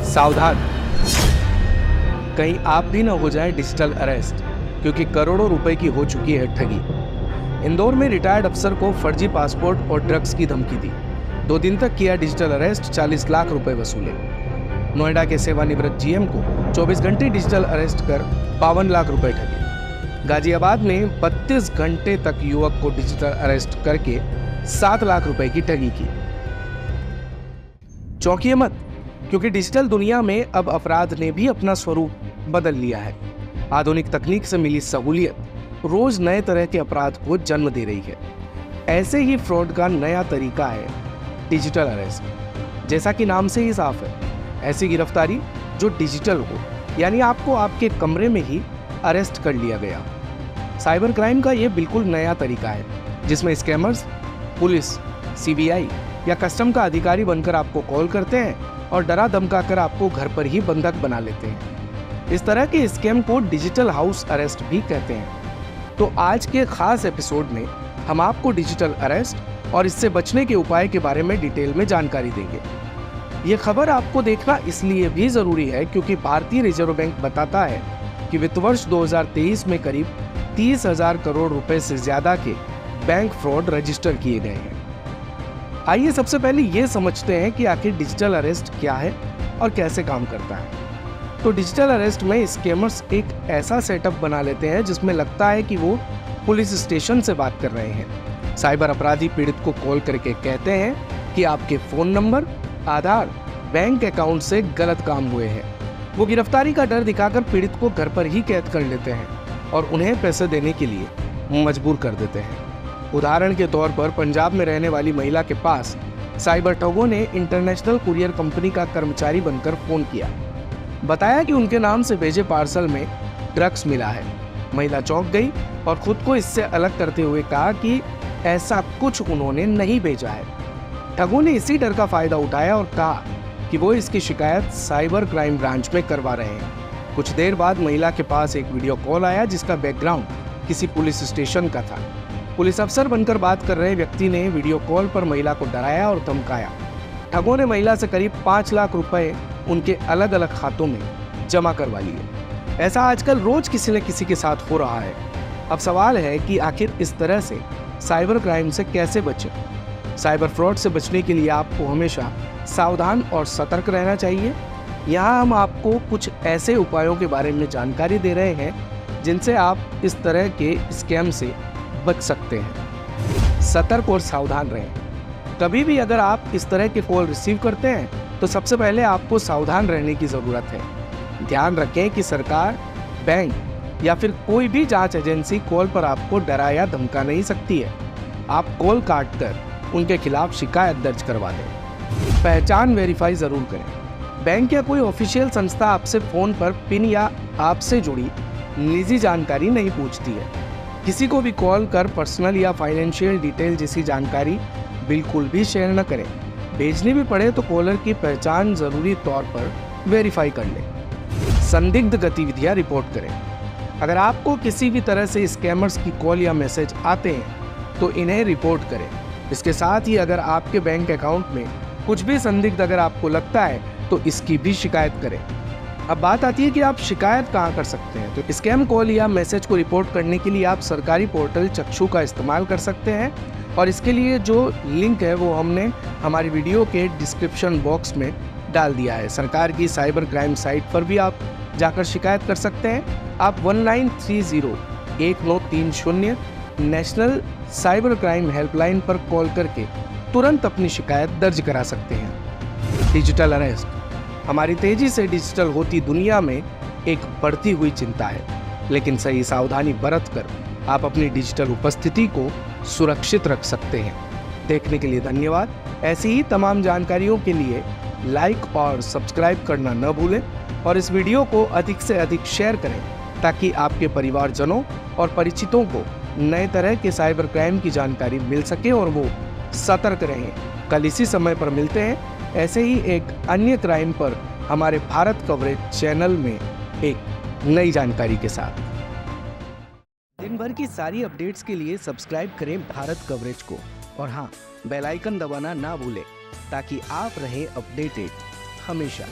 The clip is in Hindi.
सावधान, कहीं आप भी न हो जाए डिजिटल अरेस्ट, क्योंकि करोड़ों रुपए की हो चुकी है ठगी। इंदौर में रिटायर्ड अफसर को फर्जी पासपोर्ट और ड्रग्स की धमकी दी। 2 दिन तक किया डिजिटल अरेस्ट, 40 लाख रुपए वसूले। नोएडा के सेवानिवृत्त जीएम को 24 घंटे डिजिटल अरेस्ट कर 52 लाख रुपए ठगे। गाजियाबाद में 32 घंटे तक युवक को डिजिटल अरेस्ट करके 7 लाख रुपए की ठगी की। चौंकिए मत, क्योंकि डिजिटल दुनिया में अब अपराध ने भी अपना स्वरूप बदल लिया है। आधुनिक तकनीक से मिली सहूलियत रोज नए तरह के अपराध को जन्म दे रही है। ऐसे ही फ्रॉड का नया तरीका है डिजिटल अरेस्ट। जैसा कि नाम से ही साफ है, ऐसी गिरफ्तारी जो डिजिटल हो, यानी आपको आपके कमरे में ही अरेस्ट कर लिया गया। साइबर क्राइम का ये बिल्कुल नया तरीका है, जिसमें स्कैमर्स पुलिस, सीबीआई या कस्टम का अधिकारी बनकर आपको कॉल करते हैं और डरा धमका कर आपको घर पर ही बंधक बना लेते हैं। इस तरह के स्कैम को डिजिटल हाउस अरेस्ट भी कहते हैं। तो आज के खास एपिसोड में हम आपको डिजिटल अरेस्ट और इससे बचने के उपाय के बारे में डिटेल में जानकारी देंगे। ये खबर आपको देखना इसलिए भी जरूरी है क्योंकि भारतीय रिजर्व बैंक बताता है कि वित्त वर्ष 2023 में करीब 30,000 करोड़ रुपए से ज्यादा के बैंक फ्रॉड रजिस्टर किए गए हैं। आइए सबसे पहले ये समझते हैं कि आखिर डिजिटल अरेस्ट क्या है और कैसे काम करता है। तो डिजिटल अरेस्ट में स्कैमर्स एक ऐसा सेटअप बना लेते हैं जिसमें लगता है कि वो पुलिस स्टेशन से बात कर रहे हैं। साइबर अपराधी पीड़ित को कॉल करके कहते हैं कि आपके फोन नंबर, आधार, बैंक अकाउंट से गलत काम हुए हैं। वो गिरफ्तारी का डर दिखाकर पीड़ित को घर पर ही कैद कर लेते हैं और उन्हें पैसे देने के लिए मजबूर कर देते हैं। उदाहरण के तौर पर पंजाब में रहने वाली महिला के पास साइबर ठगों ने इंटरनेशनल कुरियर कंपनी का कर्मचारी बनकर फोन किया। बताया कि उनके नाम से भेजे पार्सल में ड्रग्स मिला है। महिला चौंक गई और खुद को इससे अलग करते हुए कहा कि ऐसा कुछ उन्होंने नहीं भेजा है। ठगों ने इसी डर का फायदा उठाया और कहा कि वो इसकी शिकायत साइबर क्राइम ब्रांच में करवा रहे हैं। कुछ देर बाद महिला के पास एक वीडियो कॉल आया जिसका बैकग्राउंड किसी पुलिस स्टेशन का था। पुलिस अफसर बनकर बात कर रहे व्यक्ति ने वीडियो कॉल पर महिला को डराया और धमकाया। ठगों ने महिला से करीब 5 लाख रुपए उनके अलग अलग खातों में जमा करवा लिए। ऐसा आजकल रोज किसी न किसी के साथ हो रहा है। अब सवाल है कि आखिर इस तरह से साइबर क्राइम से कैसे बचें। साइबर फ्रॉड से बचने के लिए आपको हमेशा सावधान और सतर्क रहना चाहिए। यहाँ हम आपको कुछ ऐसे उपायों के बारे में जानकारी दे रहे हैं जिनसे आप इस तरह के स्कैम से बच सकते हैं। सतर्क और सावधान रहें। कभी भी अगर आप इस तरह के कॉल रिसीव करते हैं तो सबसे पहले आपको सावधान रहने की ज़रूरत है। ध्यान रखें कि सरकार, बैंक या फिर कोई भी जांच एजेंसी कॉल पर आपको डरा या धमका नहीं सकती है। आप कॉल काट कर उनके खिलाफ शिकायत दर्ज करवा दें। पहचान वेरीफाई ज़रूर करें। बैंक या कोई ऑफिशियल संस्था आपसे फ़ोन पर पिन या आपसे जुड़ी निजी जानकारी नहीं पूछती है। किसी को भी कॉल कर पर्सनल या फाइनेंशियल डिटेल जैसी जानकारी बिल्कुल भी शेयर न करें। भेजनी भी पड़े तो कॉलर की पहचान जरूरी तौर पर वेरीफाई कर लें। संदिग्ध गतिविधियां रिपोर्ट करें। अगर आपको किसी भी तरह से स्कैमर्स की कॉल या मैसेज आते हैं तो इन्हें रिपोर्ट करें। इसके साथ ही अगर आपके बैंक अकाउंट में कुछ भी संदिग्ध अगर आपको लगता है तो इसकी भी शिकायत करें। अब बात आती है कि आप शिकायत कहाँ कर सकते हैं। तो स्कैम कॉल या मैसेज को रिपोर्ट करने के लिए आप सरकारी पोर्टल चक्षु का इस्तेमाल कर सकते हैं और इसके लिए जो लिंक है वो हमने हमारी वीडियो के डिस्क्रिप्शन बॉक्स में डाल दिया है। सरकार की साइबर क्राइम साइट पर भी आप जाकर शिकायत कर सकते हैं। आप 1930-1930 नेशनल साइबर क्राइम हेल्पलाइन पर कॉल करके तुरंत अपनी शिकायत दर्ज करा सकते हैं। डिजिटल अरेस्ट हमारी तेजी से डिजिटल होती दुनिया में एक बढ़ती हुई चिंता है, लेकिन सही सावधानी बरतकर आप अपनी डिजिटल उपस्थिति को सुरक्षित रख सकते हैं। देखने के लिए धन्यवाद। ऐसी ही तमाम जानकारियों के लिए लाइक और सब्सक्राइब करना न भूलें और इस वीडियो को अधिक से अधिक शेयर करें ताकि आपके परिवारजनों और परिचितों को नए तरह के साइबर क्राइम की जानकारी मिल सके और वो सतर्क रहें। कल इसी समय पर मिलते हैं ऐसे ही एक अन्य क्राइम पर हमारे भारत कवरेज चैनल में एक नई जानकारी के साथ। दिन भर की सारी अपडेट्स के लिए सब्सक्राइब करें भारत कवरेज को और हाँ, बेल आइकन दबाना ना भूलें ताकि आप रहें अपडेटेड हमेशा।